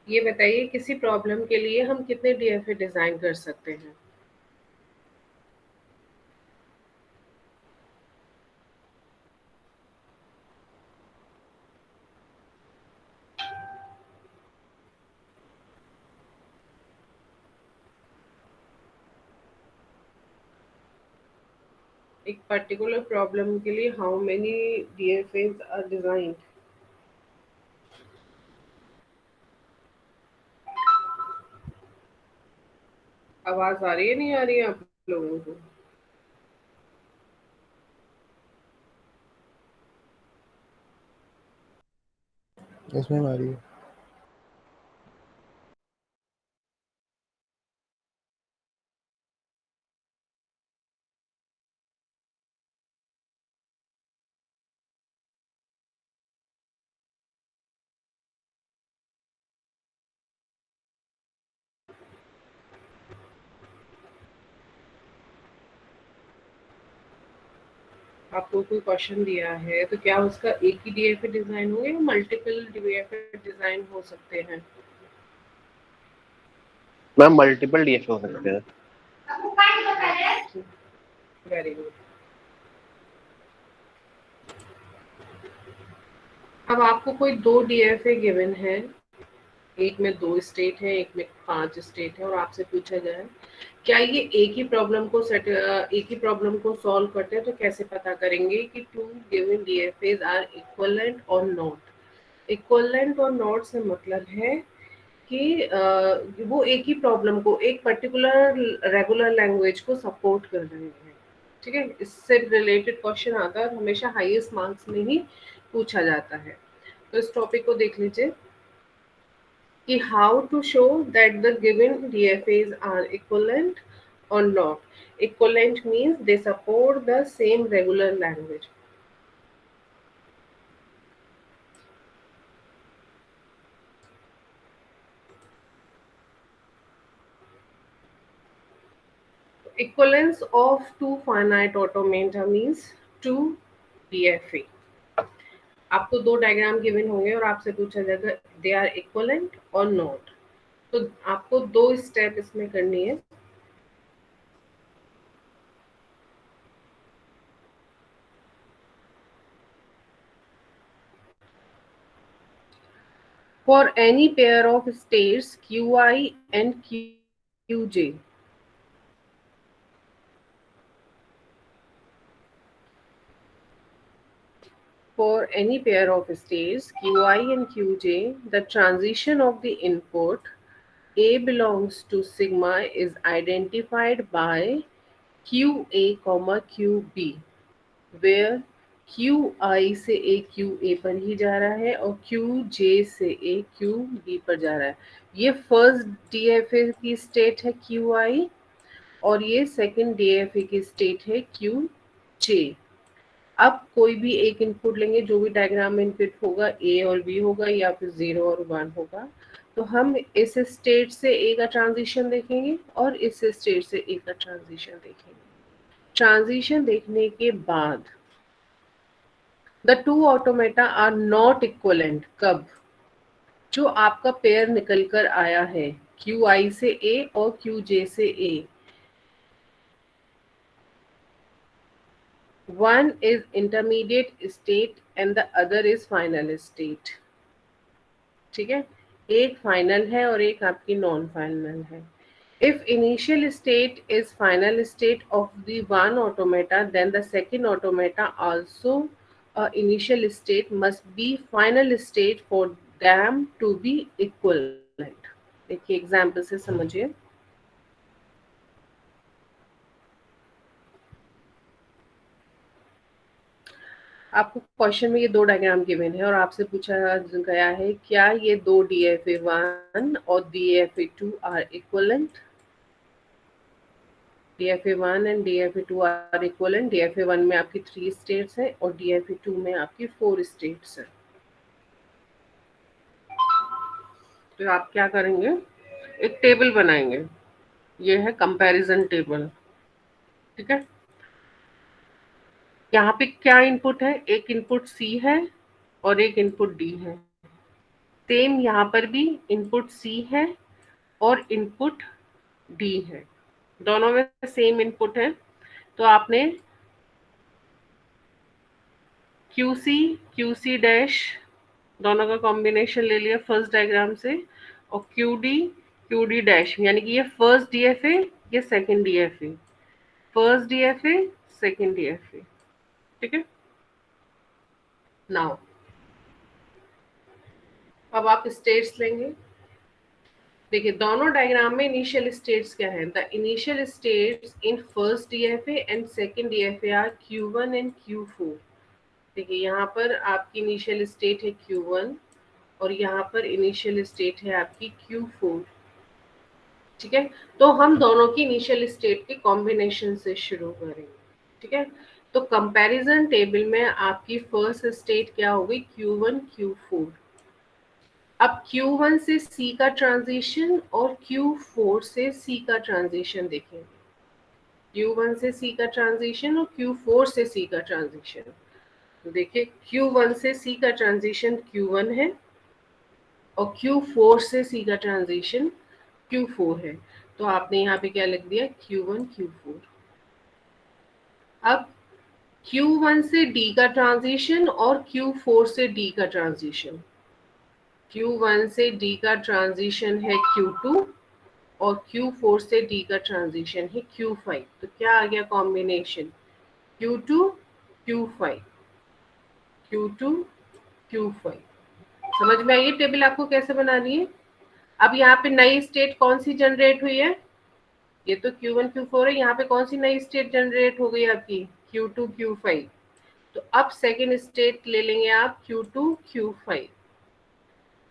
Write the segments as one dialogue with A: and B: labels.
A: ये बताइए किसी प्रॉब्लम के लिए हम कितने डीएफए डिजाइन कर सकते हैं? एक पर्टिकुलर प्रॉब्लम के लिए how many DFAs are designed? आवाज आ रही है, नहीं आ रही है आप लोगों को?
B: इसमें हमारी है।
A: आपको कोई क्वेश्चन दिया है तो क्या उसका एक ही डीएफए डिजाइन होगा या मल्टीपल डीएफए डिजाइन हो सकते हैं?
C: मैम मल्टीपल डीएफए हो सकते हैं।
A: Very good. अब आपको कोई दो डीएफए गिवन है, एक में 2 स्टेट है, एक में 5 स्टेट है, और आपसे पूछा जाए क्या ये एक ही प्रॉब्लम को सॉल्व करते हैं, तो कैसे पता करेंगे कि two given DFAs are equivalent और नॉट? इक्विवेलेंट और नॉट से मतलब है कि वो एक ही प्रॉब्लम को एक पर्टिकुलर रेगुलर लैंग्वेज को सपोर्ट कर रहे हैं। ठीक है, इससे रिलेटेड क्वेश्चन आता है और हमेशा हाईएस्ट मार्क्स में ही पूछा जाता है। तो इस टॉपिक को देख लीजिए कि how to show that the given DFAs are equivalent or not. Equivalent means they support the same regular language. Equivalence of two finite automata means two DFA. आपको दो डायग्राम गिवन होंगे और आपसे पूछा जाएगा दे आर इक्विवेलेंट और not, तो आपको दो स्टेप इसमें करनी है। For any pair of states qi and qj, for any pair of states qi and qj, the transition of the input A belongs to sigma is identified by QA, QB, where QI से A QA पर ही जा रहा है और QJ से A QB पर जा रहा है। ये फर्स्ट DFA की स्टेट है QI और ये सेकंड DFA की स्टेट है QJ। अब कोई भी एक इनपुट लेंगे, जो भी डायग्राम में इनपुट होगा A और B होगा या फिर 0 और 1 होगा, तो हम इस स्टेट से ए का ट्रांजिशन देखेंगे और इस स्टेट से ए का ट्रांजिशन देखेंगे। ट्रांजिशन देखने के बाद the two automata are not equivalent कब? जो आपका पेयर निकल कर आया है क्यू आई से ए और क्यू जे से ए, one is intermediate state and the other is final state. ठीक है, एक फाइनल है और एक आपकी नॉन फाइनल है। If initial state is final state of the one automata, then the second automata also initial state must be final state for them to be equivalent. देखिए example से समझिए। आपको क्वेश्चन में ये दो डायग्राम गिवन है और आपसे पूछा गया है क्या ये दो DFA1 और DFA2 are equivalent? DFA1 and DFA2 are equivalent. DFA1 में आपकी 3 स्टेट्स है और DFA2 में आपकी 4 स्टेट्स है। तो आप क्या करेंगे, एक टेबल बनाएंगे, ये है कंपैरिजन टेबल। ठीक है, यहाँ पे क्या इनपुट है, एक इनपुट C है और एक इनपुट D है। सेम यहाँ पर भी इनपुट C है और इनपुट D है, दोनों में सेम इनपुट है। तो आपने QC डैश दोनों का कॉम्बिनेशन ले लिया फर्स्ट डायग्राम से, और QD डैश, यानी कि ये फर्स्ट DFA, ये second DFA, first DFA, second DFA। ठीक है। नाउ अब आप स्टेट्स लेंगे। देखिए दोनों डायग्राम में इनिशियल स्टेट्स क्या है। The initial states in first DFA and second DFA are Q1 and Q4। देखिए यहाँ पर आपकी इनिशियल स्टेट है Q1 और यहाँ पर इनिशियल स्टेट है आपकी Q4। ठीक है, तो हम दोनों की इनिशियल स्टेट के कॉम्बिनेशन से शुरू करेंगे। ठीक है, तो कंपैरिजन टेबल में आपकी फर्स्ट स्टेट क्या होगी, Q1 Q4। अब Q1 से C का ट्रांजिशन और Q4 से C का ट्रांजिशन देखेंगे। Q1 से C का ट्रांजिशन और Q4 से C का ट्रांजिशन। तो देखिए Q1 से C का ट्रांजिशन Q1 है और Q4 से C का ट्रांजिशन Q4 है। तो आपने यहाँ पे क्या लिख दिया, Q1 Q4। अब Q1 से D का ट्रांजिशन और Q4 से D का ट्रांजिशन। Q1 से D का ट्रांजिशन है Q2 और Q4 से D का ट्रांजिशन है Q5। तो क्या आ गया combination, Q2 Q5, Q2 Q5। समझ में आई टेबल आपको कैसे बनानी है। अब यहाँ पे नई स्टेट कौन सी जनरेट हुई है, ये तो Q1 Q4 है, यहाँ पे कौन सी नई स्टेट जनरेट हो गई आपकी, Q2 Q5। तो अब सेकेंड स्टेट ले लेंगे आप Q2 Q5।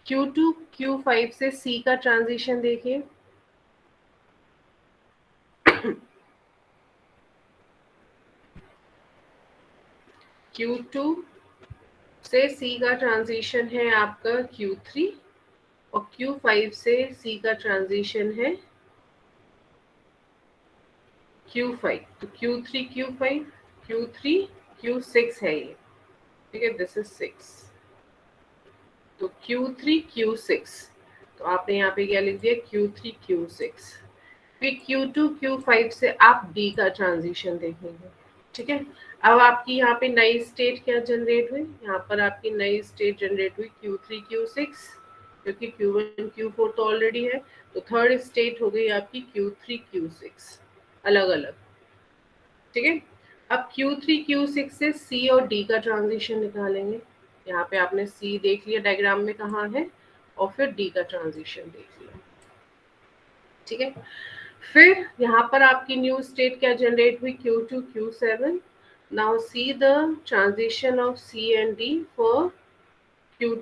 A: Q2 Q5 से C का ट्रांजिशन देखिए। Q2 से C का ट्रांजिशन है आपका Q3 और Q5 से C का ट्रांजिशन है Q5। तो Q3 Q5, Q3 Q6 है ये। ठीक है, दिस इज 6। तो Q3 Q6, तो आपने यहाँ पे क्या लिख दिया, Q3 Q6। फिर Q2 Q5 से आप D का ट्रांजिशन देखेंगे। ठीक है, अब आपकी यहाँ पे नई स्टेट क्या जनरेट हुई, यहाँ पर आपकी नई स्टेट जनरेट हुई Q3 Q6, क्योंकि Q1 Q4 तो ऑलरेडी है। तो थर्ड स्टेट हो गई आपकी Q3 Q6 अलग अलग। ठीक है, अब Q3 Q6 से C और D का ट्रांजिशन निकालेंगे। यहाँ पे आपने C देख लिया डायग्राम में कहाँ है, और फिर D का ट्रांजिशन देख लिया। ठीक है, फिर यहाँ पर आपकी न्यू स्टेट क्या जनरेट हुई, Q2 Q7। Now see the transition of C and D for Q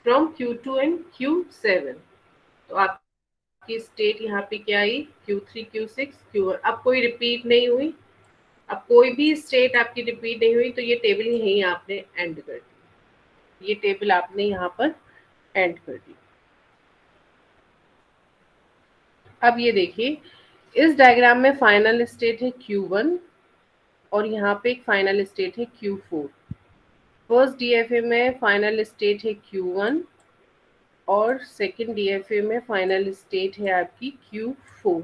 A: from Q2 and Q7। तो आपकी स्टेट यहाँ पे क्या आई, Q3 Q6 Q1। अब कोई रिपीट नहीं हुई, अब कोई भी स्टेट आपकी रिपीट नहीं हुई, तो ये टेबल यहीं आपने एंड कर दी। ये टेबल आपने यहाँ पर एंड कर दी। अब ये देखिए इस डायग्राम में फाइनल स्टेट है Q1 और यहाँ पे एक फाइनल स्टेट है Q4। फर्स्ट DFA में फाइनल स्टेट है Q1 और सेकंड DFA में फाइनल स्टेट है आपकी Q4।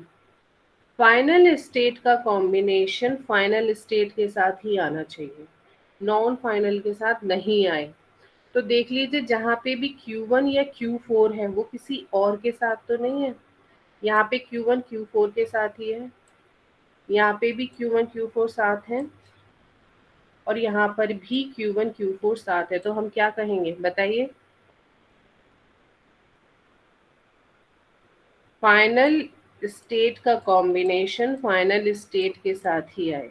A: फाइनल स्टेट का कॉम्बिनेशन फाइनल स्टेट के साथ ही आना चाहिए, नॉन फाइनल के साथ नहीं आए। तो देख लीजिए जहाँ पे भी Q1 या Q4 है वो किसी और के साथ तो नहीं है। यहाँ पे Q1 Q4 के साथ ही है, यहाँ पे भी Q1 Q4 साथ है और यहाँ पर भी Q1 Q4 साथ है। तो हम क्या कहेंगे बताइए, फाइनल स्टेट का कॉम्बिनेशन फाइनल स्टेट के साथ ही आए।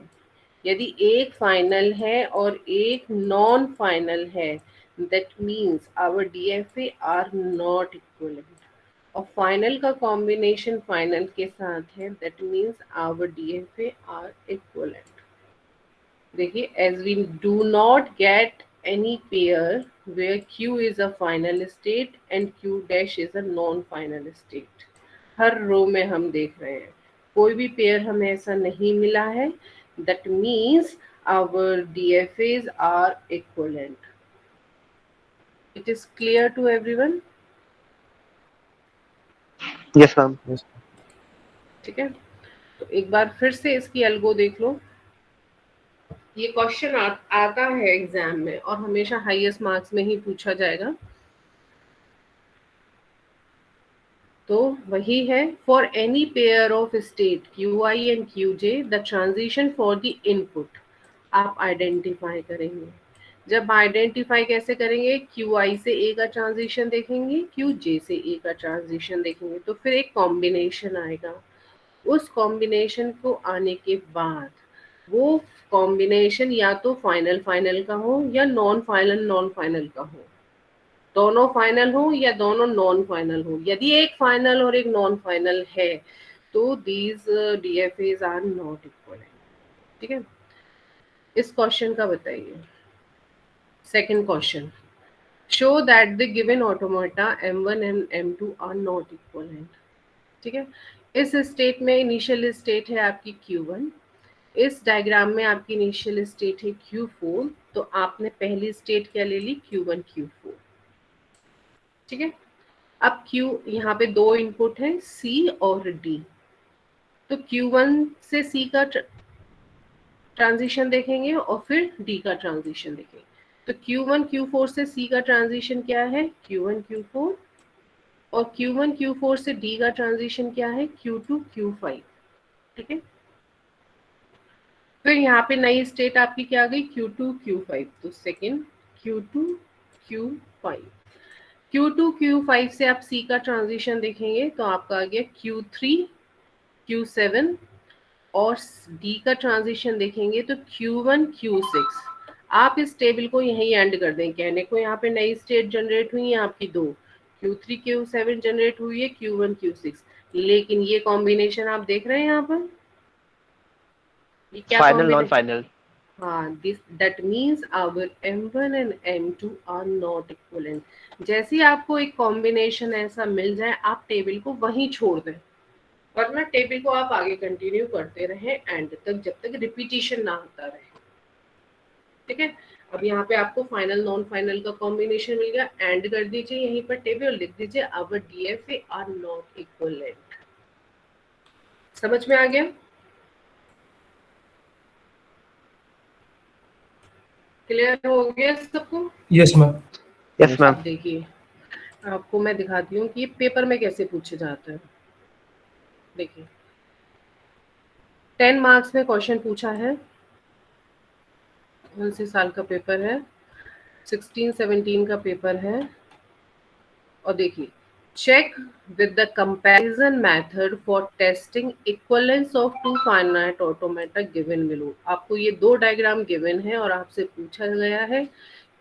A: यदि एक फाइनल है और एक नॉन फाइनल है, that means our DFA are not equivalent. और फाइनल का कॉम्बिनेशन फाइनल के साथ है, that means our DFA are equivalent. देखिए as we do not get any pair where Q is a final state and Q dash is a non-final state, हर रो में हम देख रहे हैं कोई भी पेयर हमें ऐसा नहीं मिला है, that means our DFAs are equivalent. It is clear to everyone?
C: Yes ma'am.
B: Yes
A: ठीक है, तो एक बार फिर से इसकी एल्गो देख लो। ये क्वेश्चन आता है एग्जाम में और हमेशा हाईएस्ट मार्क्स में ही पूछा जाएगा। तो वही है, for any pair of state Q I and Q J the transition for the input आप आइडेंटिफाई करेंगे। जब आइडेंटिफाई कैसे करेंगे, क्यू आई से ए का ट्रांजिशन देखेंगे, क्यू जे से ए का ट्रांजिशन देखेंगे, तो फिर एक कॉम्बिनेशन आएगा। उस कॉम्बिनेशन को आने के बाद वो कॉम्बिनेशन या तो फाइनल फाइनल का हो या नॉन फाइनल का हो, दोनों फाइनल हो या दोनों नॉन फाइनल हो। यदि एक फाइनल और एक नॉन फाइनल है तो these DFAs are not equal. ठीक है, इस क्वेश्चन का बताइए। Second question, show that the given automata m1 and m2 are not equal. ठीक है, इस स्टेट में इनिशियल स्टेट है आपकी Q1, इस डायग्राम में आपकी इनिशियल स्टेट है Q4, तो आपने पहली स्टेट क्या ले ली, Q1 Q4। ठीक है, अब Q यहाँ पे दो इनपुट है C और D, तो Q1 से C का ट्रांजिशन देखेंगे और फिर D का ट्रांजिशन देखेंगे। तो Q1 Q4 से C का ट्रांजिशन क्या है, Q1 Q4, और Q1 Q4 से D का ट्रांजिशन क्या है, Q2 Q5। ठीक है, फिर यहाँ पे नई स्टेट आपकी क्या आ गई, Q2 Q5, तो second Q2 Q5। Q2 Q5 से आप C का ट्रांजिशन देखेंगे तो आपका आ गया Q3 Q7, और D का ट्रांजिशन देखेंगे तो Q1 Q6। आप इस टेबल को यहीं एंड कर दें, कहने को यहाँ पे नई स्टेट जनरेट हुई है आपकी दो, Q3 Q7 जनरेट हुई है, Q1 Q6, लेकिन ये कॉम्बिनेशन आप देख रहे हैं यहाँ पर, ये क्या
C: फाइनल नॉन
A: कॉम्बिनेशन,
C: फाइनल।
A: हाँ, this that means our m1 and m2 are not equivalent. जैसे ही आपको एक कॉम्बिनेशन ऐसा मिल जाए आप टेबल को वहीं छोड़ दें, वरना टेबल को आप आगे कंटिन्यू करते रहें एंड तक, जब तक रिपीटिशन ना होता रहे। ठीक है, अब यहाँ पे आपको फाइनल नॉन फाइनल का कॉम्बिनेशन मिल गया, एंड कर दीजिए यहीं पर टेबल और लिख दीजिए our DFA are not equivalent. समझ में आ गया? क्लियर हो गया सबको?
D: Yes ma'am.
C: Yes ma'am.
A: अब देखिए, आपको मैं दिखाती हूँ कि पेपर में कैसे पूछे जाते हैं। देखिए, 10 मार्क्स में क्वेश्चन पूछा है, कौन से साल का पेपर है, 16-17 का पेपर है। और देखिए, check with the comparison method for testing equivalence of two finite automata given below. आपको ये दो डायग्राम गिवन है और आपसे पूछा गया है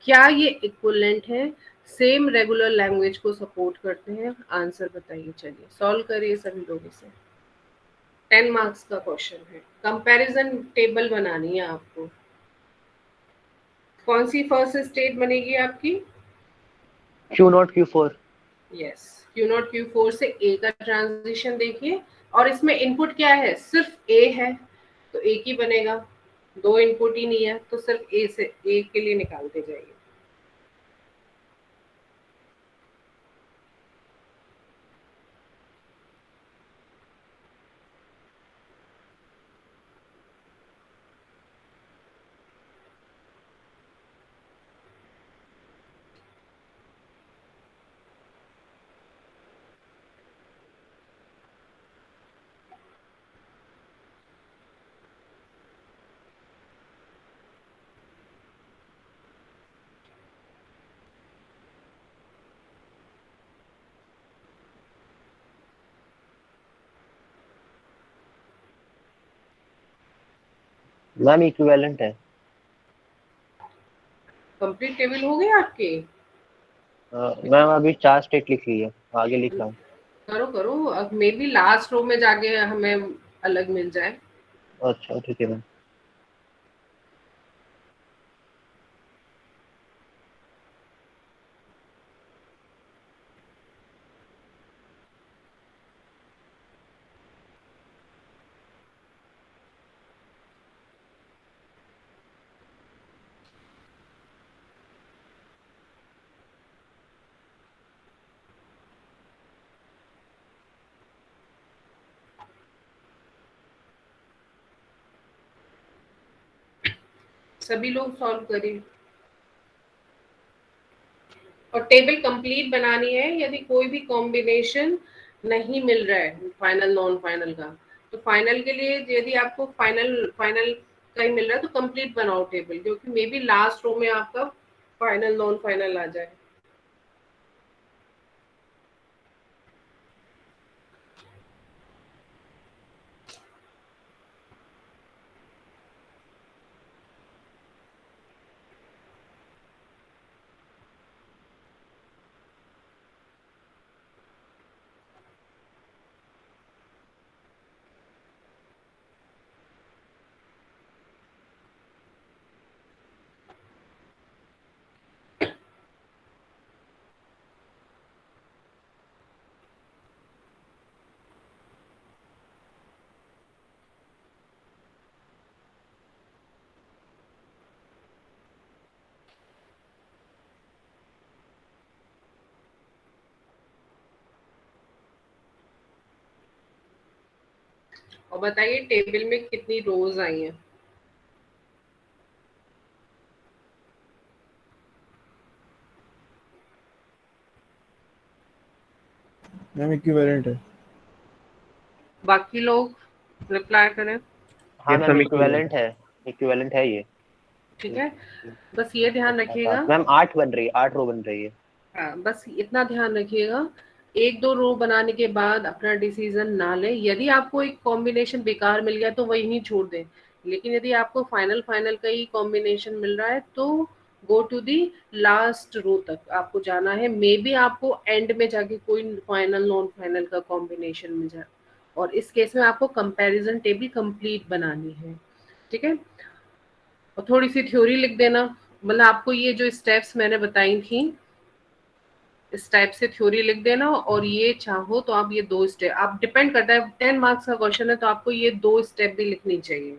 A: क्या ये इक्विवेलेंट है, सेम रेगुलर लैंग्वेज को सपोर्ट करते हैं, आंसर बताइए। चलिए सॉल्व करिए सभी लोग इसे। 10 मार्क्स का क्वेश्चन है, कंपैरिजन टेबल बनानी है आपको। कौन सी फर्स्ट स्टेट बनेगी आपकी,
C: Q0 Q4।
A: Yes, Q0 Q4 से ए का ट्रांजिशन देखिए, और इसमें इनपुट क्या है, सिर्फ ए है, तो एक ही बनेगा, दो इनपुट ही नहीं है, तो सिर्फ ए से ए के लिए निकालते जाइए।
C: मैम इक्विवेलेंट है।
A: कंप्लीट टेबल हो गए आपके?
C: मैम अभी 4 स्टेट लिख ली है, आगे लिख रहा हूँ।
A: करो करो, अब मे बी लास्ट रो में जाके हमें अलग मिल जाए।
C: अच्छा ठीक है मैम।
A: सभी लोग सॉल्व करिए। और टेबल कंप्लीट बनानी है। यदि कोई भी कॉम्बिनेशन नहीं मिल रहा है फाइनल नॉन फाइनल का, तो फाइनल के लिए यदि आपको फाइनल फाइनल का ही मिल रहा है तो कंप्लीट बनाओ टेबल, क्योंकि मे बी लास्ट रो में आपका फाइनल नॉन फाइनल आ जाए। और बताइए टेबल में कितनी रोज आई हैं?
B: मैम इक्विवेलेंट है।
A: बाकी लोग रिप्लाई करें।
C: हाँ
B: yes
C: ma'am
B: ma'am
C: equivalent
B: equivalent.
C: है, इक्विवेलेंट है ये।
A: ठीक है, बस ये ध्यान रखिएगा।
C: मैम 8 बन रही है, 8 रो बन रही है।
A: हाँ, बस इतना ध्यान रखिएगा, एक दो रो बनाने के बाद अपना डिसीजन ना लें। यदि आपको एक कॉम्बिनेशन बेकार मिल गया तो वही छोड़ दें, लेकिन यदि आपको फाइनल फाइनल का ही कॉम्बिनेशन मिल रहा है तो गो टू दी लास्ट रो तक आपको जाना है। मे बी आपको एंड में जाके कोई फाइनल नॉन फाइनल का कॉम्बिनेशन मिल जाए, और इस केस में आपको कंपैरिजन टेबल कंप्लीट बनानी है। ठीक है, और थोड़ी सी थ्योरी लिख देना, मतलब आपको ये जो स्टेप्स मैंने बताई थी इस टाइप से थ्योरी लिख देना। और ये चाहो तो आप ये 2 स्टेप, आप डिपेंड करता है 10 मार्क्स का क्वेश्चन है तो आपको ये 2 स्टेप भी लिखनी चाहिए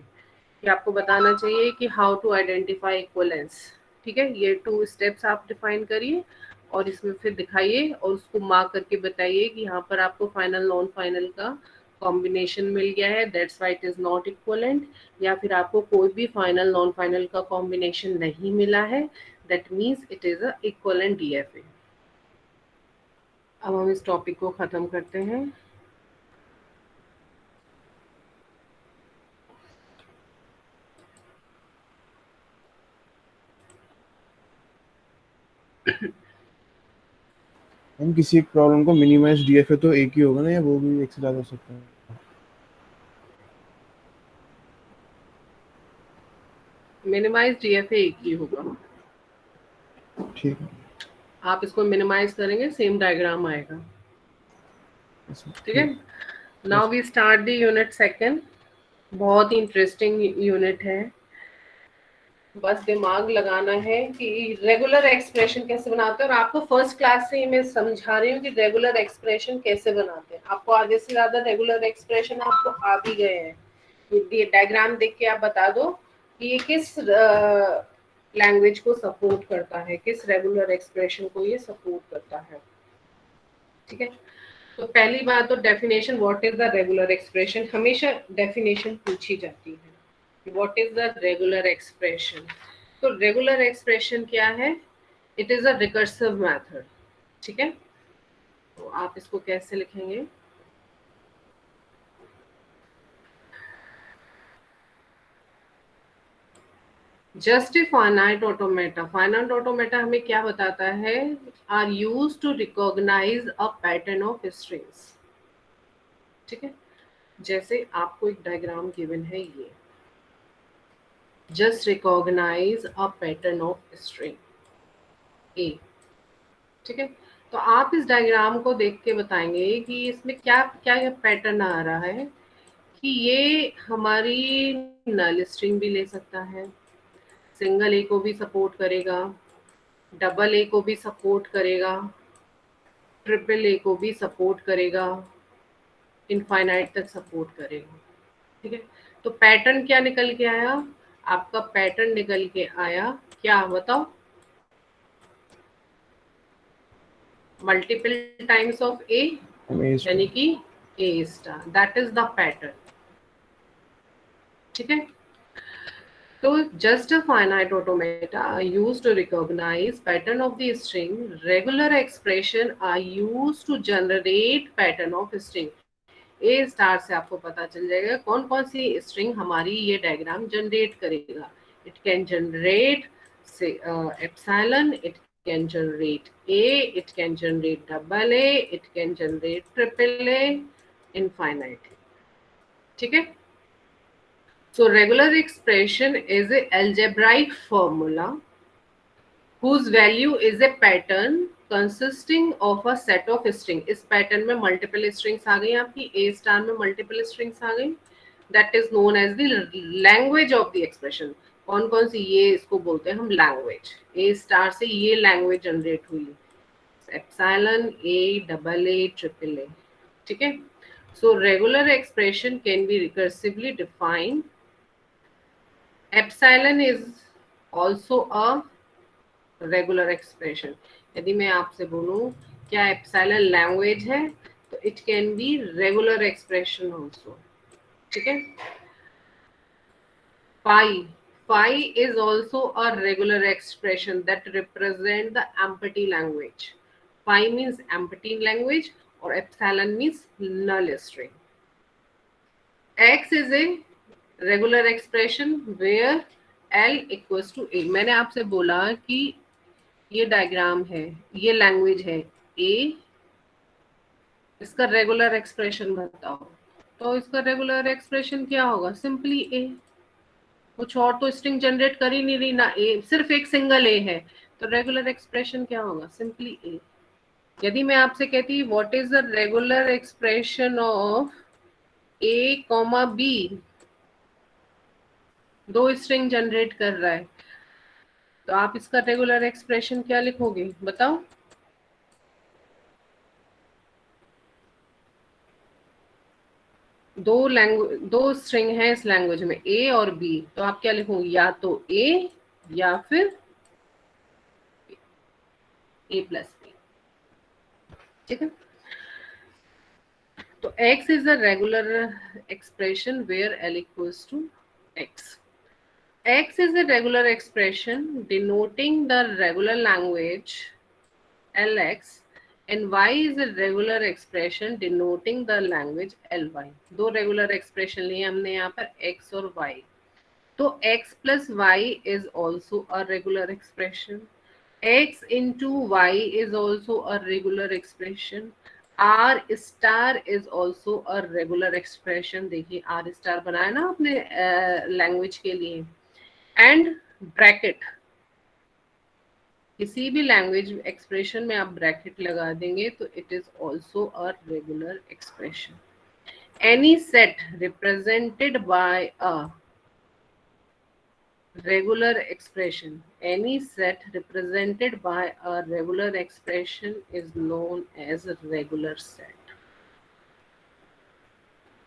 A: कि आपको बताना चाहिए कि हाउ टू आइडेंटिफाई इक्विवेलेंस। ठीक है, ये 2 स्टेप्स आप डिफाइन करिए और इसमें फिर दिखाइए और उसको मार्क करके बताइए कि यहाँ पर आपको फाइनल नॉन फाइनल का कॉम्बिनेशन मिल गया है, that's why it is not equivalent. या फिर आपको कोई भी फाइनल नॉन फाइनल का कॉम्बिनेशन नहीं मिला है, that means it is a equivalent DFA. अब हम इस टॉपिक को ख़त्म करते हैं।
B: हम किसी एक प्रॉब्लम को मिनिमाइज डीएफए तो एक ही होगा ना, या वो भी एक से ज़्यादा हो सकता है?
A: मिनिमाइज डीएफए एक ही होगा।
B: ठीक है।
A: आप इसको मिनिमाइज करेंगे सेम डायग्राम आएगा। ठीक है,
B: ठीक।
A: Now we start the unit second. बहुत ही इंटरेस्टिंग यूनिट है। बस दिमाग लगाना है कि रेगुलर एक्सप्रेशन कैसे बनाते हैं, और आपको फर्स्ट क्लास से ही मैं समझा रही हूँ कि रेगुलर एक्सप्रेशन कैसे बनाते हैं। आपको आधे से ज्यादा रेगुलर एक्सप्रेशन आपको आ भी गए हैं। ये डायग्राम देख के आप बता दो कि ये किस लैंग्वेज को सपोर्ट करता है, किस रेगुलर एक्सप्रेशन को ये सपोर्ट करता है। ठीक है, तो पहली बात तो definition, what is the regular expression, हमेशा डेफिनेशन पूछी जाती है, what is the regular expression. तो रेगुलर एक्सप्रेशन क्या है? It is a recursive method. ठीक है, तो आप इसको कैसे लिखेंगे? Just a finite automata, finite automata हमें क्या बताता है? Are use to recognize a pattern of strings. ठीक है, जैसे आपको एक डायग्राम गिवन है, ये just recognize a pattern of string A। ठीक है, तो आप इस डायग्राम को देख के बताएंगे कि इसमें क्या क्या पैटर्न आ रहा है, कि ये हमारी नल स्ट्रिंग भी ले सकता है, सिंगल ए को भी सपोर्ट करेगा, डबल ए को भी सपोर्ट करेगा, ट्रिपल ए को भी सपोर्ट करेगा, इनफाइनाइट तक सपोर्ट करेगा। ठीक है, तो पैटर्न क्या निकल के आया? आपका पैटर्न निकल के आया क्या, बताओ? मल्टीपल टाइम्स ऑफ ए, यानी कि A star, that is the pattern. ठीक है, So just a finite automata are used to recognize pattern of the string. Regular expression are used to generate pattern of string. A star से आपको पता चल जाएगा कौन कौन सी स्ट्रिंग हमारी ये डायग्राम जनरेट करेगा. इट कैन जनरेट से epsilon, it can generate a, it can generate double A, it can generate triple A, infinite. ठीक है. So regular expression is a algebraic formula whose value is a pattern consisting of a set of string. इस pattern में multiple strings आ गई आपकी, A star में multiple strings आ गई. That is known as the language of the expression. कौन कौन सी, ये इसको बोलते हैं हम language. A star से ये language generate हुई, epsilon, A, double A, triple A. ठीक है. So regular expression can be recursively defined. Epsilon is also a regular expression. यदि मैं आपसे बोलूं क्या epsilon language है, तो it can be regular expression also. ठीक है. Phi is also a regular expression that represent the empty language. Phi means empty language और epsilon means null string. X is a regular expression where L equals to A. मैंने आपसे बोला कि ये diagram है, ये लैंग्वेज है A, इसका रेगुलर एक्सप्रेशन बताओ. तो इसका रेगुलर एक्सप्रेशन क्या होगा? Simply A. कुछ और तो स्ट्रिंग जनरेट कर ही नहीं रही ना, A सिर्फ एक सिंगल A है, तो रेगुलर एक्सप्रेशन क्या होगा? Simply A. यदि मैं आपसे कहती what is the regular expression of A, B, दो स्ट्रिंग जनरेट कर रहा है, तो आप इसका रेगुलर एक्सप्रेशन क्या लिखोगे? बताओ. दो स्ट्रिंग है इस लैंग्वेज में, ए और बी, तो आप क्या लिखोगे? या तो ए या फिर ए प्लस बी. ठीक है. तो x is a regular expression where L equals to x. X is a regular expression denoting the regular language Lx and y is a regular expression denoting the language Ly. दो regular expression लिए हमने यहाँ पर x और y. तो x plus y is also a regular expression. X into y is also a regular expression. R star is also a regular expression. देखिए R star बनाया ना आपने लैंग्वेज के लिए. एंड ब्रैकेट, किसी भी लैंग्वेज एक्सप्रेशन में आप ब्रैकेट लगा देंगे तो it is also a regular expression. Any set represented by a regular expression, any set represented by a regular expression is known as a regular set.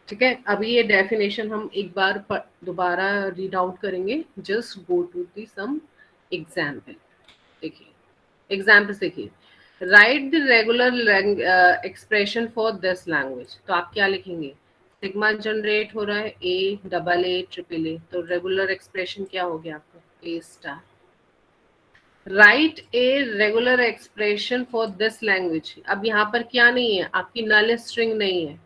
A: ठीक है. अभी ये डेफिनेशन हम एक बार दोबारा रीड आउट करेंगे. Just go to the some example. देखिए एग्जाम्पल देखिए. Write the regular expression for this language. तो आप क्या लिखेंगे? सिग्मा जनरेट हो रहा है, ए, डबल ए, ट्रिपल ए, तो रेगुलर एक्सप्रेशन क्या हो गया आपका? A star. Write a regular expression for this language. अब यहाँ पर क्या नहीं है? आपकी नल स्ट्रिंग नहीं है,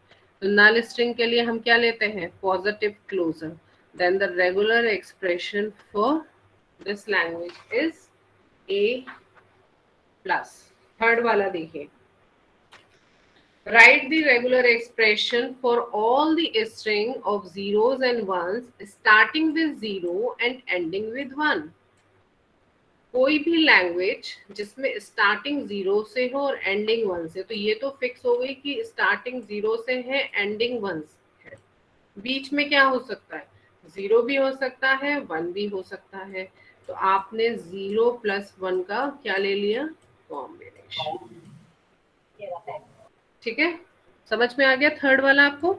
A: तो नल स्ट्रिंग के लिए हम क्या लेते हैं? Positive closure. Then the regular expression for this language is a plus. Third वाला देखिए. Write the regular expression for all the string of zeros and ones starting with 0 and ending with 1. कोई भी लैंग्वेज जिसमें starting 0 से हो और ending 1 से, तो ये तो फिक्स हो गई कि स्टार्टिंग 0 से है, एंडिंग 1 से है. बीच में क्या हो सकता है? 0 भी हो सकता है, 1 भी हो सकता है. तो आपने 0 प्लस 1 का क्या ले लिया? कॉम्बिनेशन. ठीक है. समझ में आ गया थर्ड वाला आपको?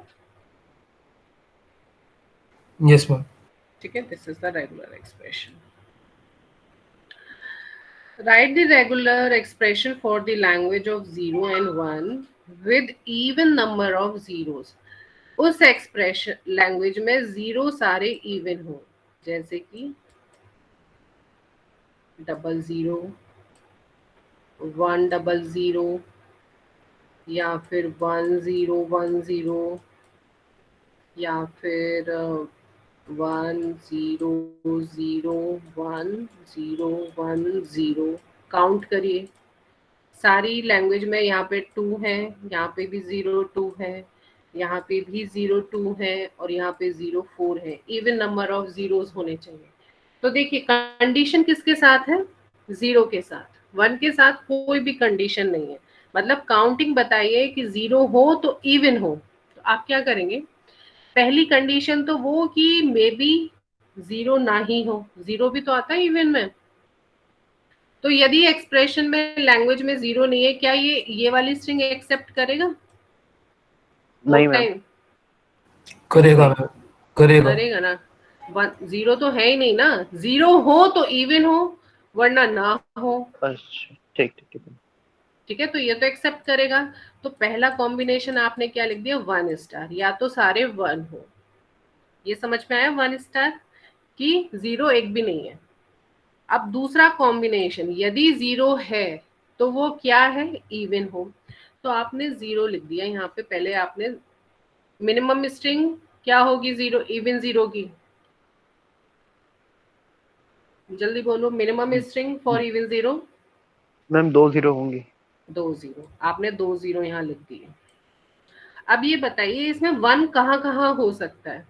D: Yes ma'am.
A: ठीक है. This is the regular expression. Write the regular expression for the language of 0 and 1 with even number of zeros. उस एक्सप्रेशन लैंग्वेज में 0 सारे इवन हो. जैसे कि 00, 100 या फिर 1010 या फिर 1001010। काउंट करिए, सारी लैंग्वेज में यहाँ पे 2 है, यहाँ पे भी 02 है, यहाँ पे भी 02 है और यहाँ पे 04 है। इवन नंबर ऑफ जीरोस होने चाहिए। तो देखिए कंडीशन किसके साथ है? 0 के साथ। 1 के साथ कोई भी कंडीशन नहीं है। मतलब काउंटिंग बताइए कि 0 हो तो इवन हो, तो आप क्या करेंगे? पहली कंडीशन तो वो कि मे बी 0 ना ही हो। 0 भी तो आता है इवन में। तो यदि एक्सप्रेशन में लैंग्वेज में 0 नहीं है, क्या ये वाली स्ट्रिंग एक्सेप्ट करेगा?
C: नहीं
A: वोट
C: मैम।
A: टाइम
D: करेगा मैम, करेगा।
A: करेगा ना। 0 तो है ही नहीं ना। 0 हो तो इवन हो, वरना ना हो।
C: अच्छा ठीक ठीक ठीक।
A: ठीक है, तो ये तो एक्सेप्ट करेगा। तो पहला कॉम्बिनेशन आपने क्या लिख दिया? 1 स्टार, या तो सारे 1 हो। ये समझ में आया? 1 स्टार कि 0 एक भी नहीं है। अब दूसरा कॉम्बिनेशन, यदि 0 है तो वो क्या है? इवन हो। तो आपने 0 लिख दिया यहाँ पे। पहले आपने मिनिमम स्ट्रिंग क्या होगी? 0, इवन 0 की। जल्दी बोलो, minimum string for even 0।
C: Ma'am 2 0 होंगी।
A: 2 0। आपने 2 0 यहाँ लिख दिए। अब ये बताइए इसमें 1 कहाँ कहाँ हो सकता है?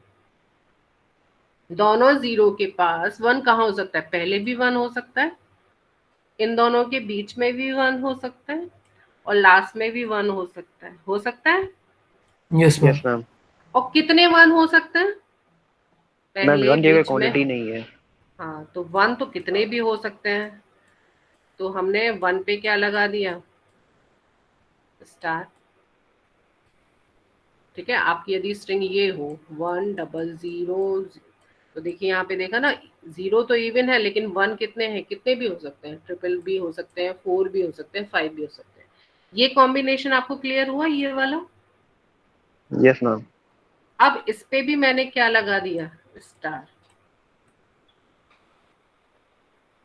A: दोनों 0 के पास 1 कहाँ हो सकता है? पहले भी 1 हो सकता है, इन दोनों के बीच में भी 1 हो सकता है, और लास्ट में भी 1 हो सकता है। हो सकता है?
D: Yes ma'am.
C: Yes ma'am.
A: और कितने 1 हो सकते हैं?
C: मैम
A: पहले,
C: 1 की कोई
A: बीच में।
C: क्वांटिटी नहीं है।
A: हाँ, तो 1 तो कितने भी हो सकते हैं। तो हमने 1 पे क्या लगा दिया? स्टार। ठीक है, आपकी यदि स्ट्रिंग ये हो 100, तो देखिए यहाँ पे देखा ना, 0 तो इवन है, लेकिन 1 कितने हैं? कितने भी हो सकते हैं। ट्रिपल भी हो सकते हैं, 4 भी हो सकते हैं, 5 भी हो सकते हैं। ये कॉम्बिनेशन आपको क्लियर हुआ, ये वाला?
C: Yes ma'am.
A: अब इस पे भी मैंने क्या लगा दिया? स्टार।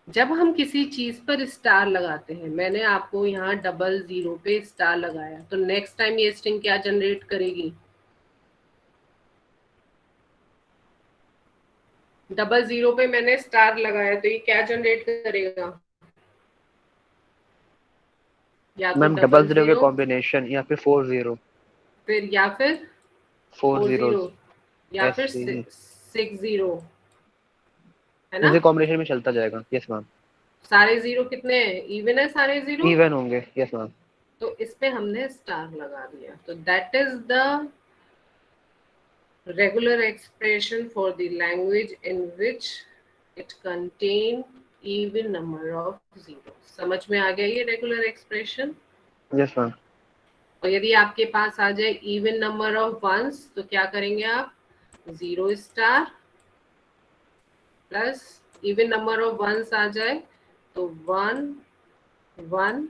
A: जब हम किसी चीज पर स्टार लगाते हैं, मैंने आपको यहाँ 00 पे स्टार लगाया, तो नेक्स्ट टाइम ये स्ट्रिंग क्या जनरेट करेगी? 00 पे मैंने स्टार लगाया, तो ये क्या जनरेट करेगा? या तो
C: मैम 00 के
A: 00,
C: कॉम्बिनेशन या फिर 4 0।
A: फिर या फिर
C: 4
A: 4
C: 0
A: 0, या फिर
C: ऐसे
A: 6 0, है ना?
C: इसी कॉम्बिनेशन में चलता जाएगा। Yes ma'am.
A: सारे 0 कितने हैं? इवन है सारे 0।
C: इवन होंगे। Yes ma'am.
A: तो इस पे हमने स्टार लगा दिया। तो that is the regular expression for the language in which it contain even number of zeros। समझ में आ गया ये रेगुलर एक्सप्रेशन?
C: Yes ma'am.
A: और यदि आपके पास आ जाए इवन नंबर ऑफ वंस, तो क्या करेंगे आप? 0 star plus even number of ones आ जाए तो 1 1।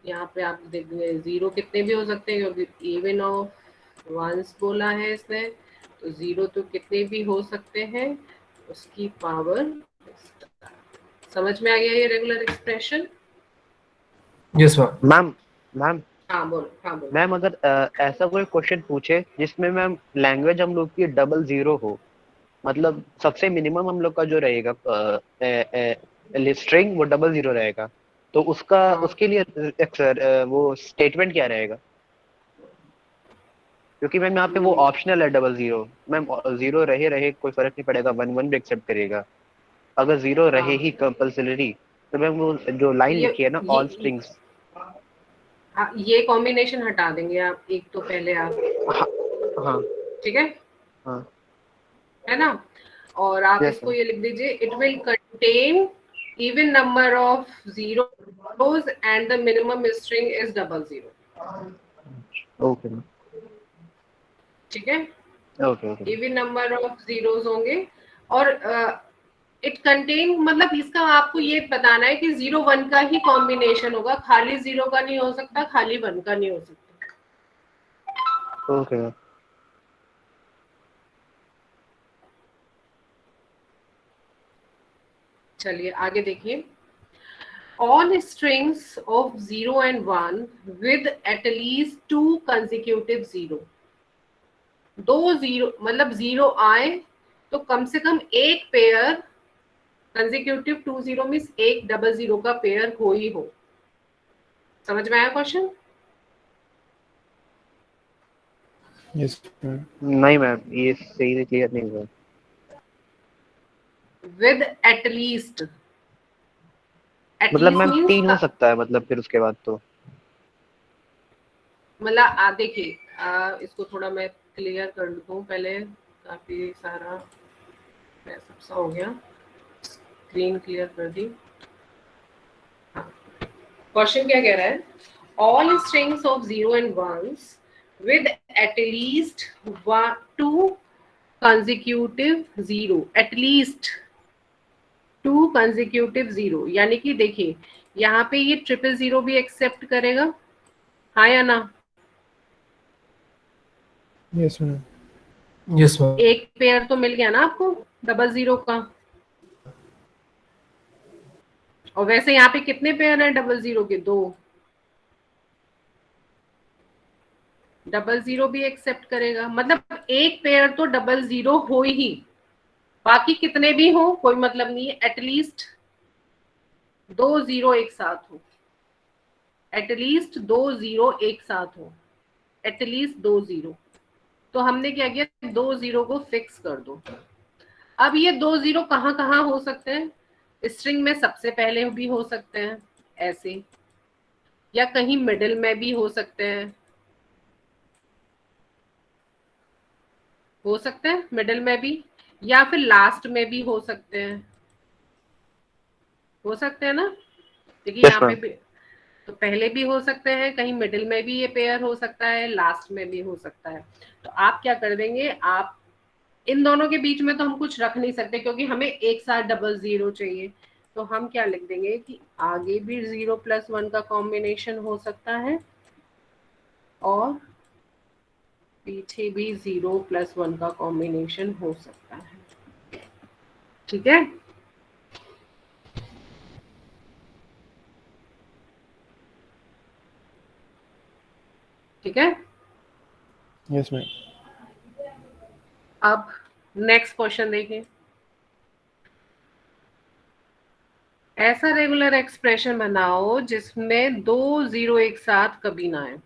A: यहाँ पे आप देखेंगे 0 कितने भी हो सकते हैं, क्योंकि इवन ऑफ वंस बोला है इसने, तो 0 तो कितने भी हो सकते हैं, उसकी पावर। समझ में आ गया ये regular expression?
D: Yes ma'am.
C: Ma'am ma'am
A: हाँ बोलो, हाँ बोलो।
C: मैम अगर ऐसा कोई क्वेश्चन पूछे जिसमें मैम लैंग्वेज हम लोग की 00 हो, मतलब सबसे मिनिमम हम लोग का जो रहेगा स्ट्रिंग वो 00 रहेगा, तो उसका
A: हाँ,
C: उसके लिए वो स्टेटमेंट क्या रहेगा? क्योंकि मैम यहाँ पे वो ऑप्शनल है 00। मैम 0 रहे रहे कोई फर्क नहीं पड़ेगा, 1 1 भी एक्सेप्ट करेगा। अगर 0 रहे
A: हाँ,
C: ही कंपल्सरी, तो मैम वो जो लाइन
A: ये
C: लिखी है ना, ऑल
A: ये
C: स्ट्रिंग्स।
A: हाँ, ये कॉम्बिनेशन हटा देंगे आप, एक तो पहले आप।
C: हाँ हाँ
A: ठीक है,
C: हाँ।
A: है ना? और आप
C: यस
A: इसको
C: मैम।
A: ये लिख दीजिए, it will contain even number of zeros and the minimum string is 00।
C: Okay ma'am.
A: ठीक है,
C: okay okay.
A: Even number of zeros होंगे। और इट कंटेन मतलब इसका आपको ये बताना है कि 0 1 का ही कॉम्बिनेशन होगा, खाली 0 का नहीं हो सकता, खाली 1 का नहीं हो सकता।
C: Okay ma'am.
A: चलिए आगे देखिए। All strings of 0 and 1 with at least 2 consecutive 0, दो जीरो मतलब जीरो आए तो कम से कम एक पेयर कंसेक्यूटिव 2 0 मीन्स एक डबल जीरो का पेयर हो ही हो। समझ में आया क्वेश्चन?
B: Yes ma'am.
C: नहीं मैम, ये सही से क्लियर नहीं हुआ।
A: विद एटलीस्ट,
C: मतलब
A: एटलीस्ट
C: मैम
A: मीन्स
C: 3 हो सकता है, मतलब फिर उसके बाद तो
A: मतलब देखिए इसको थोड़ा मैं क्लियर कर दूं पहले, काफी सारा सब सा हो गया, स्क्रीन क्लियर कर दी। क्वेश्चन क्या कह रहा है? All strings of 0 and 1s with at least 2 consecutive 0, at least 2 consecutive 0, यानी कि देखिए यहाँ पे ये 000 भी एक्सेप्ट करेगा, हाँ या ना?
B: Yes ma'am.
D: Yes ma'am.
A: एक पेयर तो मिल गया ना आपको डबल जीरो का। और वैसे यहाँ पे कितने पेयर हैं डबल जीरो के? 2। डबल जीरो भी एक्सेप्ट करेगा, मतलब एक पेयर तो डबल जीरो हो ही, बाकी कितने भी हो कोई मतलब नहीं है, एटलीस्ट 2 0 एक साथ हो, एटलीस्ट 2 0 एक साथ हो, एटलीस्ट 2 0। तो हमने क्या किया, 2 0 को फिक्स कर दो। अब ये 2 0 कहाँ कहाँ हो सकते हैं? स्ट्रिंग में सबसे पहले भी हो सकते हैं ऐसे, या कहीं मिडिल में भी हो सकते हैं, मिडिल में भी, या फिर लास्ट में भी हो सकते हैं, ना? देखिए
C: यस
A: यहाँ पे
C: मैम।
A: भी तो पहले भी हो सकते हैं, कहीं मिडिल में भी ये पेयर हो सकता है, लास्ट में भी हो सकता है। तो आप क्या कर देंगे, आप इन दोनों के बीच में तो हम कुछ रख नहीं सकते क्योंकि हमें एक साथ डबल जीरो चाहिए। तो हम क्या लिख देंगे कि आगे भी 0+1 का कॉम्बिनेशन हो सकता है और पीछे भी 0+1 का कॉम्बिनेशन हो सकता है। ठीक है, ठीक है।
B: Yes ma'am.
A: अब नेक्स्ट क्वेश्चन देखिए। ऐसा रेगुलर एक्सप्रेशन बनाओ जिसमें 2 0 एक साथ कभी ना आए।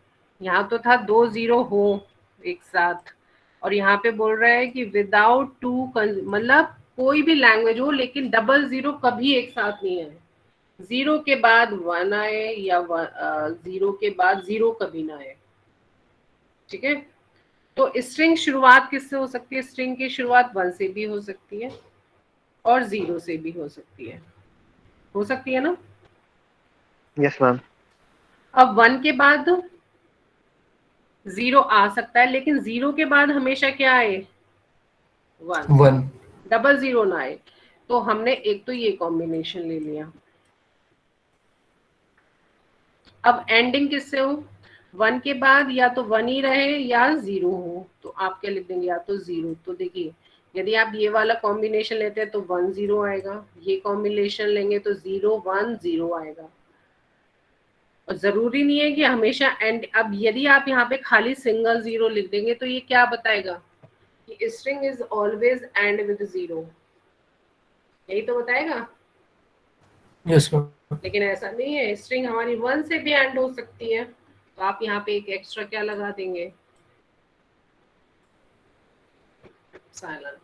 A: यहाँ तो था 2 0 हो एक साथ, और यहाँ पे बोल रहा है कि विदाउट 2, मतलब कोई भी लैंग्वेज हो लेकिन डबल जीरो कभी एक साथ नहीं आए। 0 के बाद 1 आए या 0 के बाद 0 कभी ना आए। ठीक है, तो स्ट्रिंग शुरुआत किससे हो सकती है? स्ट्रिंग की शुरुआत 1 से भी हो सकती है और 0 से भी हो सकती है, ना?
C: Yes ma'am.
A: अब 1 के बाद 0 आ सकता है, लेकिन 0 के बाद हमेशा क्या आए? 1,
D: 1।
A: डबल जीरो ना आए। तो हमने एक तो ये कॉम्बिनेशन ले लिया। अब एंडिंग किससे हो? 1 के बाद या तो 1 ही रहे या 0 हो, तो आप क्या लिख देंगे? या तो 0। तो देखिए यदि आप ये वाला कॉम्बिनेशन लेते हैं तो 1 0 आएगा, ये कॉम्बिनेशन लेंगे तो 0 1 0 आएगा। और जरूरी नहीं है कि हमेशा एंड। अब यदि आप यहाँ पे खाली सिंगल 0 लिख देंगे तो ये क्या बताएगा कि string is always and with 0, यही तो बताएगा।
D: Yes ma'am.
A: लेकिन ऐसा नहीं है, स्ट्रिंग हमारी 1 से भी एंड हो सकती है। तो आप यहाँ पे एक एक्स्ट्रा क्या लगा देंगे? साइलेंट।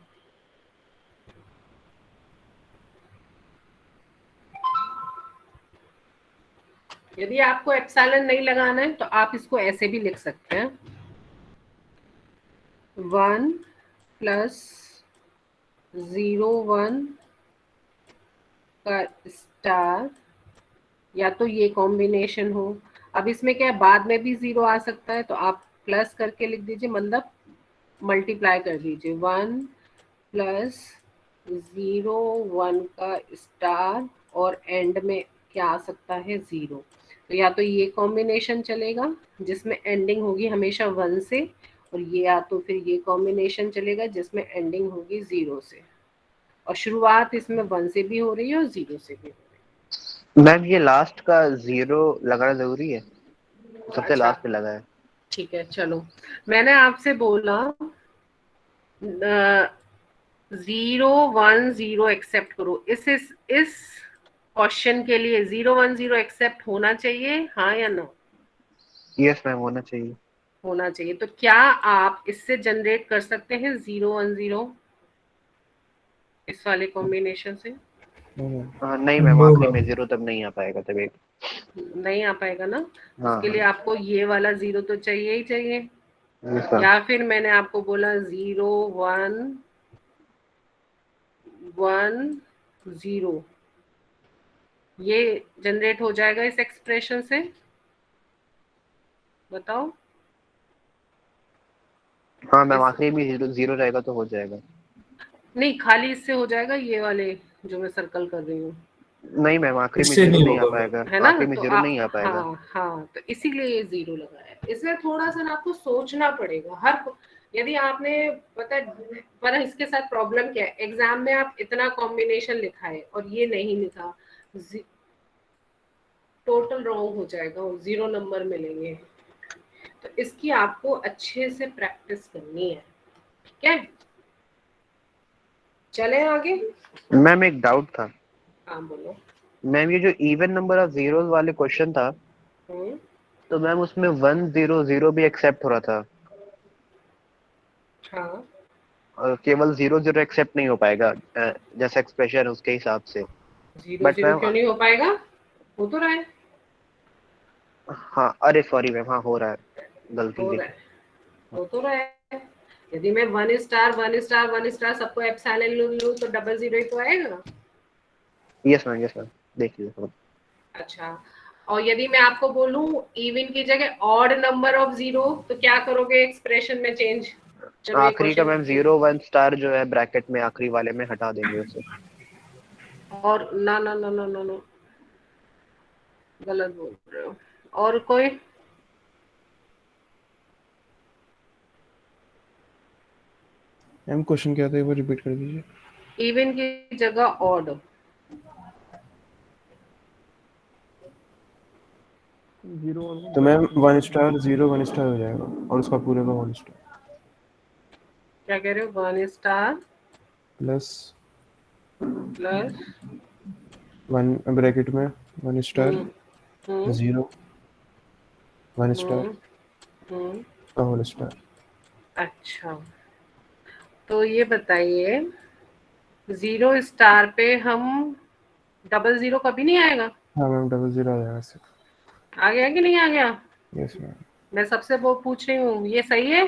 A: यदि आपको एप्सिलॉन नहीं लगाना है तो आप इसको ऐसे भी लिख सकते हैं, 1 + 0 1 का स्टार, या तो ये कॉम्बिनेशन हो। अब इसमें क्या है, बाद में भी 0 आ सकता है, तो आप प्लस करके लिख दीजिए, मतलब मल्टीप्लाई कर दीजिए, 1 + 0 1 का स्टार, और एंड में क्या आ सकता है? 0। तो या तो ये कॉम्बिनेशन चलेगा जिसमें एंडिंग होगी हमेशा 1 से, और ये या तो फिर ये कॉम्बिनेशन चलेगा जिसमें एंडिंग होगी 0 से। और शुरुआत इसमें 1 से भी हो रही है और 0 से भी हो रही
C: मैम ये लास्ट का 0 लगाना जरूरी है,
A: है।
C: सबसे
A: अच्छा
C: लास्ट पे लगा है।
A: ठीक है, चलो मैंने आपसे बोला 0 1 0 एक्सेप्ट करो। इस क्वेश्चन के लिए 0 1 0 एक्सेप्ट होना चाहिए, हाँ या ना?
C: यस मैम, होना चाहिए।
A: होना चाहिए। तो क्या आप इससे जनरेट कर सकते हैं 0 1 0 इस वाले कॉम्बिनेशन से?
C: नहीं मैम,
D: नो
C: आखिरी
D: मैम।
C: में 0 तब नहीं आ पाएगा तब एक।
A: नहीं आ पाएगा ना?
C: हाँ
A: उसके लिए
C: हाँ।
A: आपको ये वाला 0 तो चाहिए ही चाहिए।
C: Yes ma'am.
A: या फिर मैंने आपको बोला 0 1 1 0, ये जनरेट हो जाएगा इस एक्सप्रेशन से? बताओ।
C: हाँ मैम,
A: इस
C: आखिरी में 0 रहेगा तो हो जाएगा।
A: नहीं, खाली इससे हो जाएगा, ये वाले जो मैं सर्कल कर रही हूँ,
C: नहीं मैम, आखिरी में
D: इससे
C: 0
D: नहीं
C: नहीं आ
D: होगा मैम।
C: पाएगा,
A: है ना?
C: आखिरी में
A: तो
C: 0 नहीं आ पाएगा।
A: हाँ हाँ, तो इसीलिए ये 0 लगा है। इसमें थोड़ा सा ना आपको सोचना पड़ेगा यदि आपने पता है, पर इसके साथ प्रॉब्लम क्या है, एग्जाम में आप इतना कॉम्बिनेशन लिखा है और ये नहीं लिखा, टोटल रॉन्ग हो जाएगा और 0 नंबर मिलेंगे। तो इसकी आपको अच्छे से प्रैक्टिस करनी है, ठीक है? चलें आगे।
C: मैम एक डाउट था।
A: हाँ बोलो।
C: मैम ये जो इवन नंबर ऑफ जीरोस वाले क्वेश्चन था,
A: हम्म,
C: तो मैम उसमें 1 0 0 भी एक्सेप्ट हो रहा था,
A: हाँ,
C: और केवल 0 0 एक्सेप्ट नहीं हो पाएगा जैसा एक्सप्रेशन है उसके हिसाब से।
A: 0
C: बट
A: 0
C: मैम,
A: क्यों नहीं हो पाएगा? हो तो रहा है।
C: हाँ अरे सॉरी मैम, हाँ हो रहा है, गलती
A: हो
C: से।
A: रहा है, हो तो रहा है। यदि मैं 1 स्टार 1 स्टार 1 स्टार सबको एप्सिलॉन लूं तो डबल 0 ही तो आएगा।
C: यस मैम, यस मैम, देख लीजिए।
A: अच्छा, और यदि मैं आपको बोलूं इवन की जगह ऑड नंबर ऑफ 0, तो क्या करोगे एक्सप्रेशन में चेंज? चलो ये
C: आखिरी का
A: क्वेश्चन
C: मैम 0 1 स्टार जो है ब्रैकेट में आखिरी वाले में हटा देंगे उसे।
A: और ना ना ना ना ना ना, गलत बोल रहे हो। और कोई?
B: मैम क्वेश्चन क्या था, एक बार रिपीट कर दीजिए।
A: इवन की जगह ऑड।
B: तो मैम 1 स्टार 0 1 स्टार हो जाएगा और उसका पूरे का 1 स्टार
A: क्या कह रहे हो? 1 स्टार
B: प्लस
A: प्लस
B: 1 ब्रैकेट में 1 स्टार
A: हम्म
B: 0 1 स्टार
A: हम्म हम्म।
B: का होल स्टार।
A: अच्छा, तो ये बताइए 0 स्टार पे हम डबल 0 कभी नहीं आएगा?
B: हाँ मैम, डबल 0 आ जाएगा इससे।
A: आ गया कि नहीं आ गया?
B: Yes ma'am.
A: मैं सबसे वो पूछ रही हूँ, ये सही है?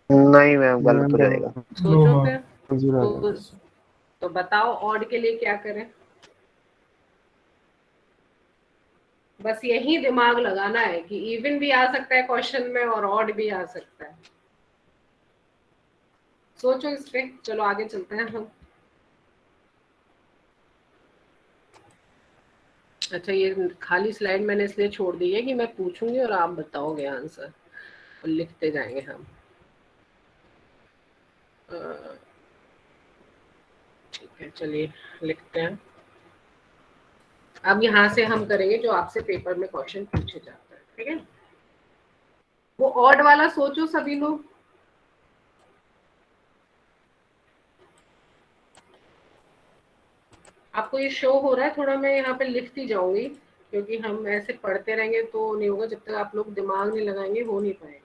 C: नहीं मैम, गलत
B: मैम
C: हो जाएगा।
D: नो
A: सोचो
D: मैम।
A: फिर।
B: डबल 0 आ
A: तो,
B: जाएगा इससे।
A: तो बताओ ऑड के लिए क्या करें? बस यही दिमाग लगाना है कि इवन भी आ सकता है क्वेश्चन में और ऑड भी आ सकता है। सोचो इस पे, चलो आगे चलते हैं हम। अच्छा, ये खाली स्लाइड मैंने इसलिए छोड़ दी है कि मैं पूछूंगी और आप बताओगे आंसर और लिखते जाएंगे हम। ठीक है, चलिए लिखते हैं। अब यहाँ से हम करेंगे जो आपसे पेपर में क्वेश्चन पूछे जाते हैं, ठीक है? वो ऑड वाला सोचो सभी लोग। आपको ये शो हो रहा है? थोड़ा मैं यहाँ पे लिखती जाऊंगी, क्योंकि हम ऐसे पढ़ते रहेंगे तो नहीं होगा, जब तक आप लोग दिमाग नहीं लगाएंगे हो नहीं पाएगा।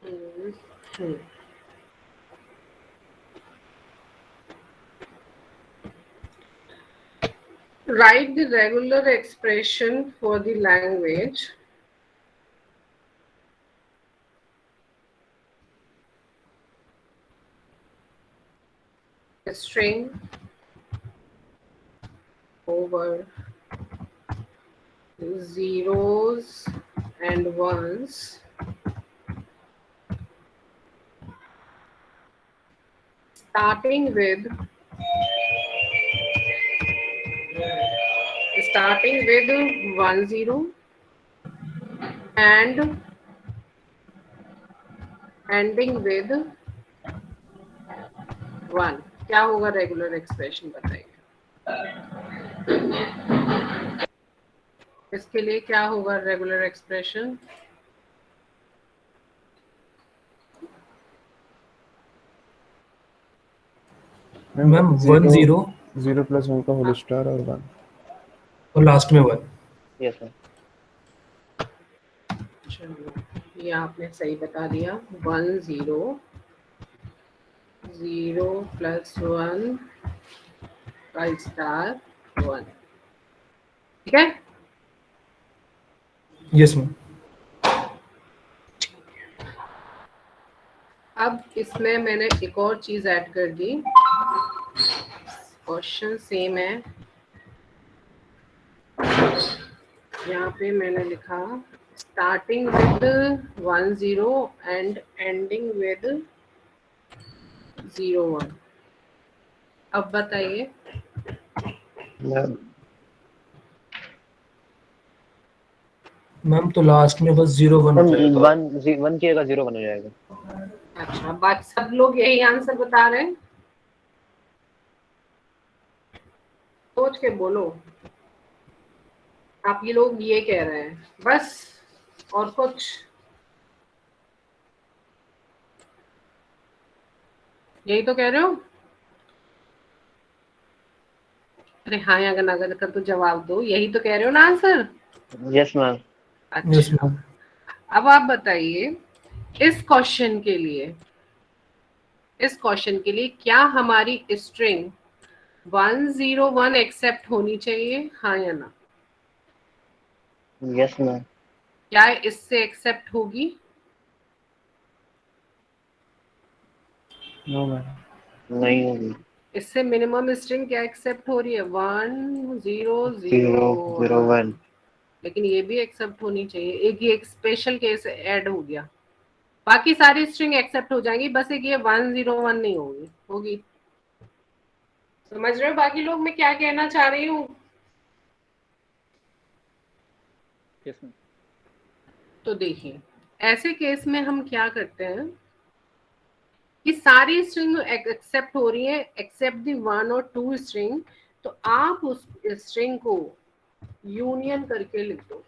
A: हम्म, हम्म। Write the regular expression for the language string over zeros and ones starting with 1 0 and ending with 1, क्या होगा रेगुलर एक्सप्रेशन बताइए। इसके लिए क्या होगा रेगुलर एक्सप्रेशन?
D: मैम 1 0
B: 0 प्लस 1 का होल स्टार और 1
D: और लास्ट में 1।
C: Yes ma'am.
A: चलो ये आपने सही बता दिया। 1 0 0 प्लस 1 का स्टार 1, ठीक है।
D: Yes ma'am.
A: अब इसमें मैंने एक और चीज ऐड कर दी। क्वेश्चन सेम है, यहाँ पे मैंने लिखा starting with 1 0 and ending with 0 1। अब बताइए
D: मैम तो लास्ट में बस 0 1 हो जाएगा।
C: 1 की जगह 0 1 हो जाएगा।
A: अच्छा, बाकी सब लोग यही आंसर बता रहे हैं? सोच के बोलो। आप ये लोग ये कह रहे हैं बस, और कुछ? यही तो कह रहे हो? अरे हाँ, अगर नगर का तो जवाब दो, यही तो कह रहे हो ना आंसर?
C: Yes ma'am.
D: यस
A: अच्छा,
D: मैम।
A: अब आप बताइए इस क्वेश्चन के लिए, क्या हमारी स्ट्रिंग 101 एक्सेप्ट होनी चाहिए, हाँ या ना?
C: Yes ma'am.
A: क्या इससे एक्सेप्ट होगी?
B: No ma'am.
C: नहीं होगी।
A: इससे मिनिमम स्ट्रिंग क्या एक्सेप्ट हो रही है? 1 0 0
C: 0 0
A: 1।
C: 1।
A: लेकिन ये भी एक्सेप्ट होनी चाहिए। एक स्पेशल केस ऐड हो गया, बाकी सारी स्ट्रिंग एक्सेप्ट हो जाएंगी, बस एक ये 101 नहीं होगी। समझ रहे हो बाकी लोग मैं क्या कहना चाह रही हूँ?
E: Yes ma'am.
A: तो देखिए, ऐसे केस में हम क्या करते हैं कि सारी स्ट्रिंग एक्सेप्ट हो रही है एक्सेप्ट दी 1 और 2 स्ट्रिंग, तो आप उस स्ट्रिंग को यूनियन करके लिख दो।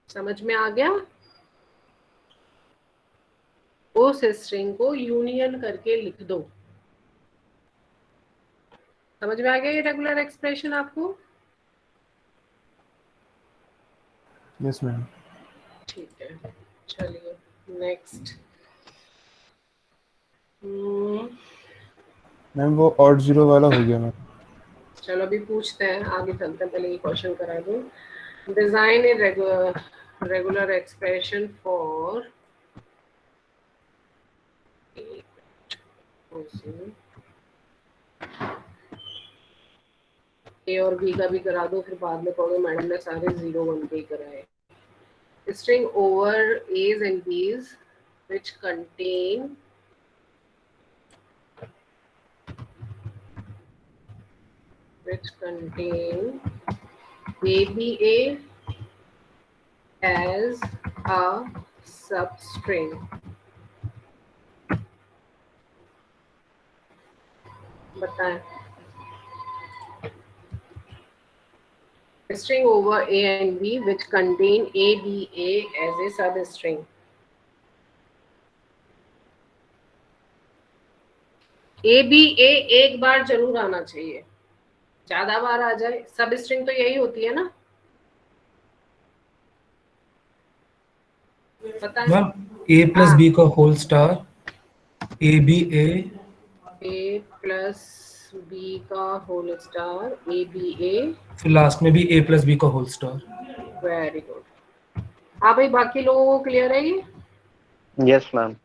A: समझ में आ गया? उस स्ट्रिंग को यूनियन करके लिख दो। समझ में आ गया ये रेगुलर एक्सप्रेशन आपको?
B: Yes ma'am.
A: ठीक है, चलिए नेक्स्ट।
B: मैम वो ऑड 0 वाला हो गया मैम।
A: चलो अभी पूछते हैं, आगे चलते हैं, पहले ये क्वेश्चन करा दूं। Design A regular expression for a और बी का भी करा दो, फिर बाद में कहोगे मैडम ने सारे 0 1 के ही कराए। string over A's and B's which contain ABA as a substring. बताएं। String over A and B which contain ABA as a substring. ABA एक बार जरूर आना चाहिए, ज्यादा बार आ जाए सब स्ट्रिंग तो यही होती है ना।
D: मैम a प्लस b का whole star a b
A: a plus b का whole star a b a,
D: फिर लास्ट में भी a प्लस b का होल स्टार।
A: Very good. हाँ भाई, बाकी लोगों को क्लियर है ये?
C: Yes ma'am.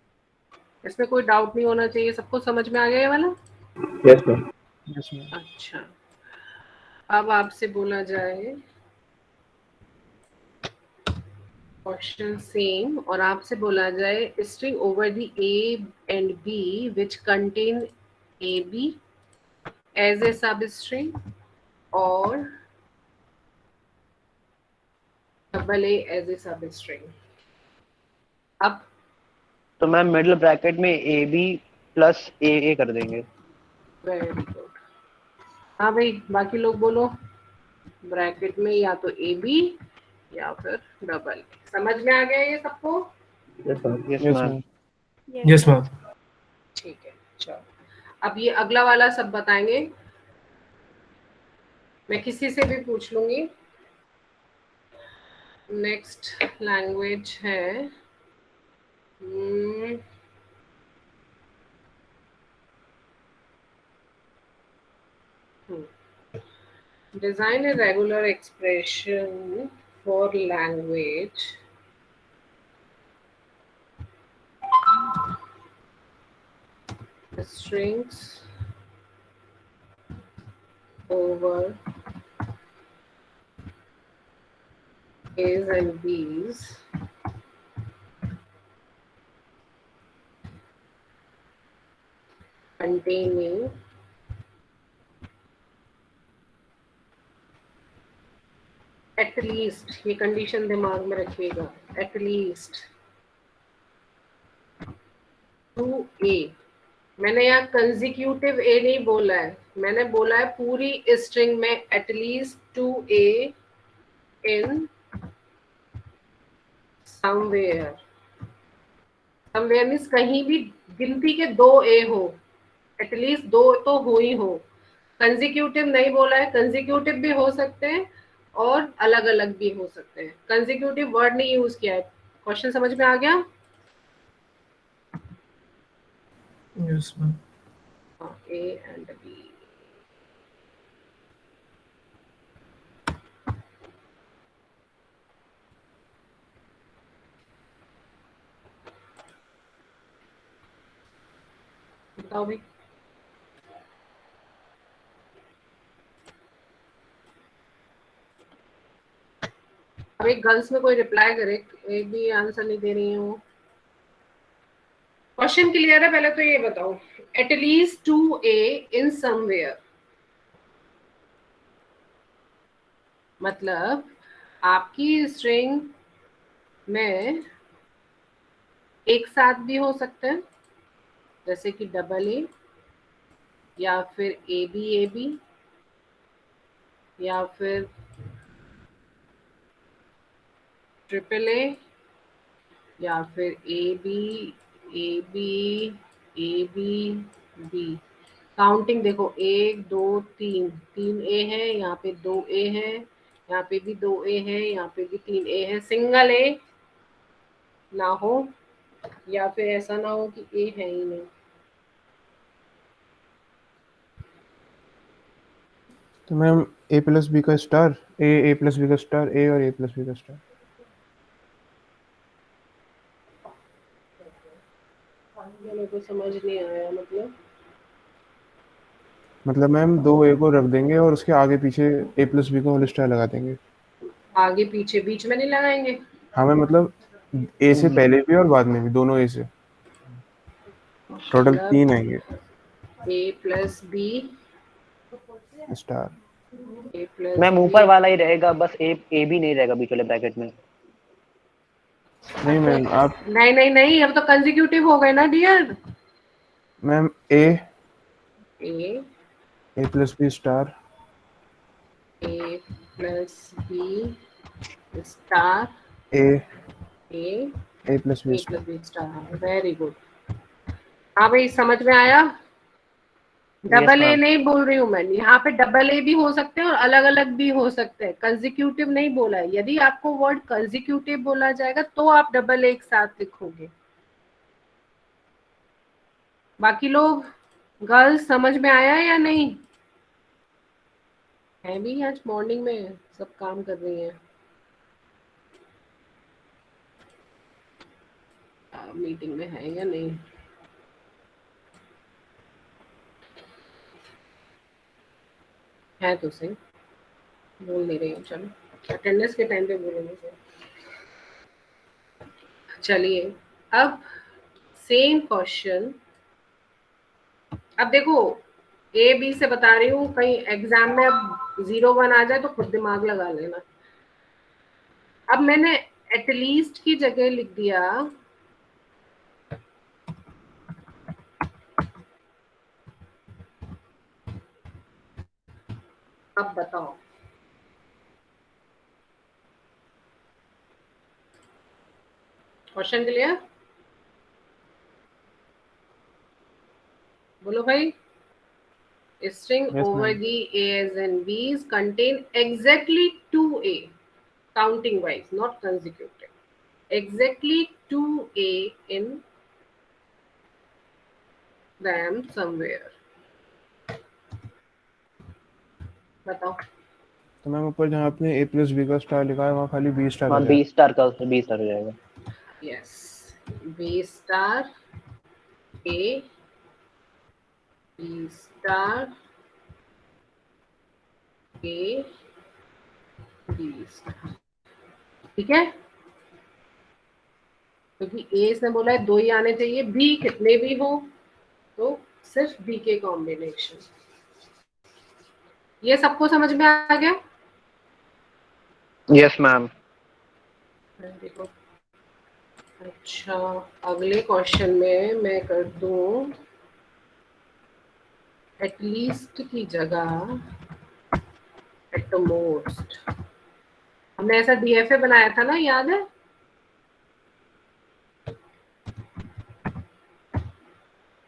A: इसमें कोई डाउट नहीं होना चाहिए, सबको समझ में आ गया ये वाला?
C: Yes ma'am.
B: Yes ma'am.
A: अच्छा, अब आपसे बोला जाए क्वेश्चन सेम, और आपसे बोला जाए string over the a and b which contain a b as a substring और डबल ए एज ए सब स्ट्रिंग। अब
C: तो मैम मिडिल ब्रैकेट में ए बी प्लस ए कर देंगे।
A: Very good. हाँ भाई, बाकी लोग बोलो। ब्रैकेट में या तो ए बी या फिर डबल। समझ में आ गया ये सबको?
C: Yes
B: yes
C: ma'am.
B: Ma'am.
D: Yes ma'am.
A: ठीक है, चलो अब ये अगला वाला सब बताएंगे। मैं किसी से भी पूछ लूंगी। नेक्स्ट लैंग्वेज है design a regular expression for language strings over A's and B's containing at least, ये कंडीशन दिमाग में रखिएगा, at least 2A। मैंने यहाँ कंजिक्यूटिव ए नहीं बोला है, मैंने बोला है पूरी स्ट्रिंग में at least 2A in somewhere। somewhere means कहीं भी गिनती के 2A हो, एटलीस्ट 2 तो हो ही हो। कंजिक्यूटिव नहीं बोला है, कंजिक्यूटिव भी हो सकते हैं और अलग अलग भी हो सकते हैं। कंजिक्यूटिव वर्ड नहीं यूज किया है। क्वेश्चन समझ में आ गया?
D: Yes ma'am.
A: A and b. बताओ भाई। अब एक गर्ल्स में कोई रिप्लाई करे, एक भी आंसर नहीं दे रही है वो। क्वेश्चन क्लियर है? पहले तो ये बताओ, एटलीस्ट 2A इन समवेयर मतलब आपकी स्ट्रिंग में एक साथ भी हो सकते हैं, जैसे कि डबल ए या फिर ए बी या फिर ट्रिपल ए या फिर ए बी बी। काउंटिंग देखो, 1 2 3 है, यहाँ पे 2A है, यहाँ पे भी 2A है, यहाँ पे भी 3A है। सिंगल ए ना हो या फिर ऐसा ना हो कि ए है ही नहीं।
B: तो मैम ए प्लस बी का स्टार, ए प्लस बी का स्टार, ए और ए प्लस बी का स्टार।
A: मेरे को समझ नहीं आया
B: मतलब मैम दो ए को रख देंगे और उसके आगे पीछे ए प्लस बी का होल स्टार लगा देंगे।
A: आगे पीछे बीच में नहीं लगाएंगे?
B: हाँ मैम, मतलब ए से पहले भी और बाद में भी, दोनों ए से टोटल 3 आएंगे
A: ए plus b
B: star.
A: A plus
C: ma'am ऊपर वाला ही रहेगा, बस ए भी नहीं रहेगा बीच वाले ब्रैकेट में।
B: नहीं मैम आप,
A: नहीं नहीं नहीं, अब तो कंजिक्यूटिव हो गए ना dear.
B: Ma'am a
A: a
B: plus b star,
A: a plus b star
B: a
A: a
B: plus b
A: plus b star. Very good. हाँ भाई, समझ में आया? Double a
C: ma'am.
A: नहीं बोल रही हूँ मैं, यहाँ पे डबल ए भी हो सकते हैं और अलग अलग भी हो सकते हैं। कंजिक्यूटिव नहीं बोला है। यदि आपको वर्ड कंजिक्यूटिव बोला जाएगा तो आप डबल ए एक साथ लिखोगे। बाकी लोग, गर्ल्स, समझ में आया या नहीं? है भी आज मॉर्निंग में सब काम कर रही हैं, मीटिंग में है या नहीं? है तो सही, बोल नहीं रही हूँ। चलो, अटेंडेंस के टाइम पे बोलेंगे सर। चलिए, अब सेम क्वेश्चन। अब देखो, ए बी से बता रही हूँ, कहीं एग्जाम में अब 0 1 आ जाए तो खुद दिमाग लगा लेना। अब मैंने एटलीस्ट की जगह लिख दिया अब बताओ क्वेश्चन क्लियर? बोलो भाई। String
B: Yes,
A: over
B: ma'am.
A: the A's and B's contain exactly 2A, counting wise, not consecutive. Exactly 2A in them somewhere. बताओ।
B: तो मैम ऊपर जहाँ आपने a प्लस बी का स्टार लिखा है वहाँ खाली b स्टार आ
C: हाँ
B: जाएगा।
C: बी स्टार हो जाएगा।
A: Yes. B star A, B star A, B star। ठीक है, क्योंकि A इसने बोला है 2 ही आने चाहिए, B कितने भी हो तो सिर्फ B के कॉम्बिनेशन। ये सबको समझ में आ गया?
C: Yes ma'am.
A: देखो, अच्छा अगले क्वेश्चन में मैं कर दूं एटलीस्ट की जगह एटमोस्ट। हमने ऐसा डीएफए बनाया था ना, याद है?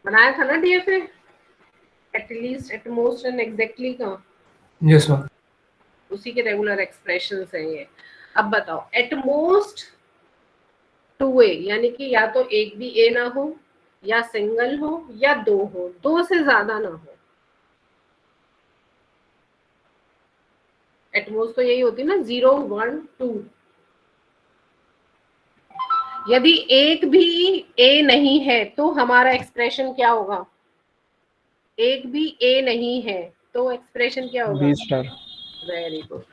A: बनाया था ना DFA, at least at most and exactly का।
D: Yes ma'am.
A: उसी के रेगुलर एक्सप्रेशंस हैं ये। अब बताओ एटमोस्ट 2A, यानी कि या तो एक भी ए ना हो, या सिंगल हो, या दो हो, दो से ज्यादा ना हो। एटमोस्ट तो यही होती है ना, 0 1 2। यदि एक भी ए नहीं है तो हमारा एक्सप्रेशन क्या होगा? एक भी ए नहीं है तो एक्सप्रेशन क्या होगा?
B: b star.
A: Very good.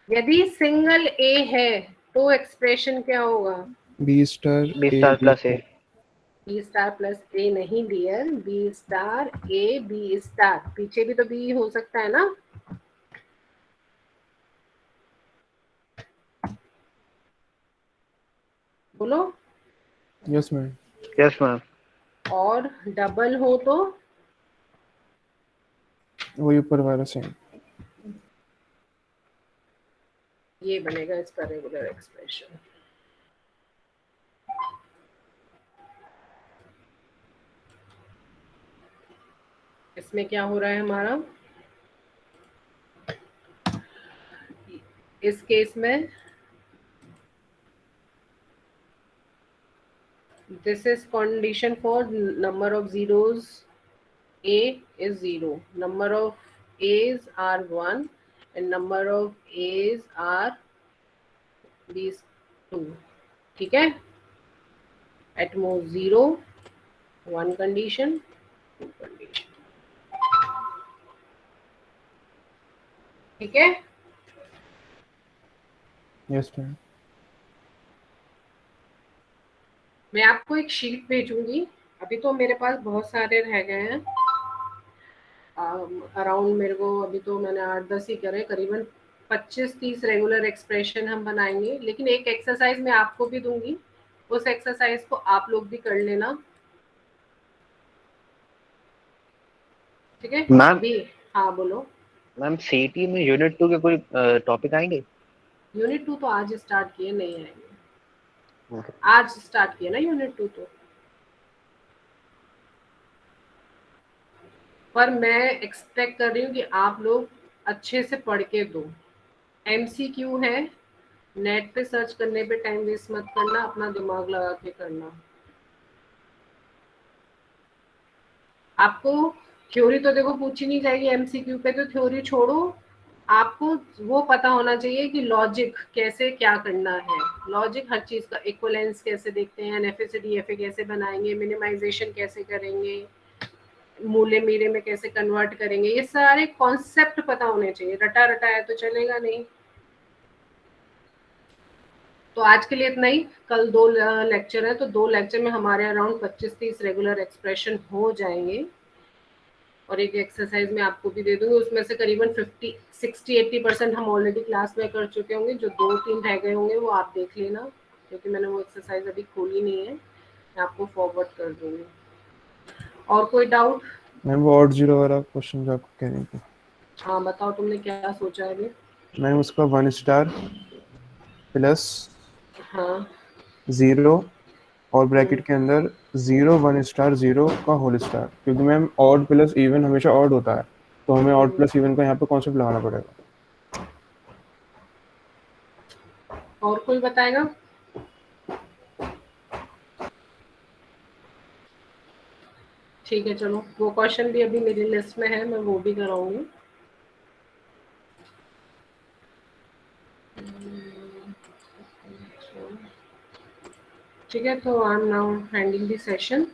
A: यदि सिंगल ए है तो एक्सप्रेशन क्या होगा?
B: b star
C: b
B: a
C: star
B: b
C: plus a.
B: Star.
A: B star plus a नहीं dear, b star a b star, पीछे भी तो बी हो सकता है ना। बोलो।
B: Yes ma'am.
C: Yes ma'am.
A: और डबल हो तो
B: वही ऊपर वाला सेम।
A: ये बनेगा इसका रेगुलर एक्सप्रेशन। इसमें क्या हो रहा है हमारा? इस केस में this is condition for number of zeros. A is 0, number of A's are 1 and number of A's are these 2. ठीक है, at most 0 1 condition 2 condition। ठीक है,
B: यस मैम।
A: मैं आपको एक शीट भेजूंगी। अभी तो मेरे पास बहुत सारे रह गए हैं, अराउंड मेरे को अभी तो मैंने 8-10 ही करे, करीबन 25-30 रेगुलर एक्सप्रेशन हम बनाएंगे। लेकिन एक एक्सरसाइज मैं आपको भी दूंगी, उस एक्सरसाइज को आप लोग भी कर लेना। ठीक है
C: मैम
A: अभी। हाँ बोलो।
C: मैम सीटी में यूनिट 2 के कोई टॉपिक आएंगे?
A: यूनिट 2 तो आज स्टार्ट किए, नहीं आएंगे। आज स्टार्ट किया ना यूनिट 2 तो। पर मैं एक्सपेक्ट कर रही हूँ कि आप लोग अच्छे से पढ़ के दो। एमसीक्यू है, नेट पे सर्च करने पे टाइम वेस्ट मत करना, अपना दिमाग लगा के करना। आपको थ्योरी तो देखो पूछी नहीं जाएगी एमसीक्यू पे, तो थ्योरी छोड़ो। आपको वो पता होना चाहिए कि लॉजिक कैसे क्या करना है। लॉजिक हर चीज का, इक्विवेलेंस कैसे देखते हैं, एनएफए से डीएफए कैसे बनाएंगे, मिनिमाइजेशन कैसे करेंगे, मूले मीरे में कैसे कन्वर्ट करेंगे, ये सारे कॉन्सेप्ट पता होने चाहिए। रटा रटाया तो चलेगा नहीं। तो आज के लिए इतना ही। कल 2 लेक्चर है, तो 2 लेक्चर में हमारे अराउंड 25-30 रेगुलर एक्सप्रेशन हो जाएंगे। और एक एक्सरसाइज मैं आपको भी दे दूंगी, उसमें से करीबन 50-60-80% हम ऑलरेडी क्लास में कर चुके होंगे, जो 2-3 रह गए होंगे वो आप देख लेना, क्योंकि मैंने वो एक्सरसाइज अभी खोली नहीं है, मैं आपको फॉरवर्ड कर दूंगी। और कोई डाउट?
B: मैम वो ऑड जीरो वाला क्वेश्चन जो आपको कह रही थी,
A: हाँ बताओ, तुमने क्या सोचा है अभी?
B: मैम उसका 1 स्टार प्लस
A: हाँ
B: 0 और ब्रैकेट के अंदर 0 1 स्टार 0 का होल स्टार, क्योंकि मैम ऑड प्लस इवन हमेशा ऑड होता है, तो हमें ऑड प्लस इवन का यहाँ पे कॉन्सेप्ट लगाना पड़ेगा।
A: और कोई बताएगा? ठीक है चलो, वो क्वेश्चन भी अभी मेरी लिस्ट में है, मैं वो भी कराऊंगी। ठीक है, तो I am now ending the session.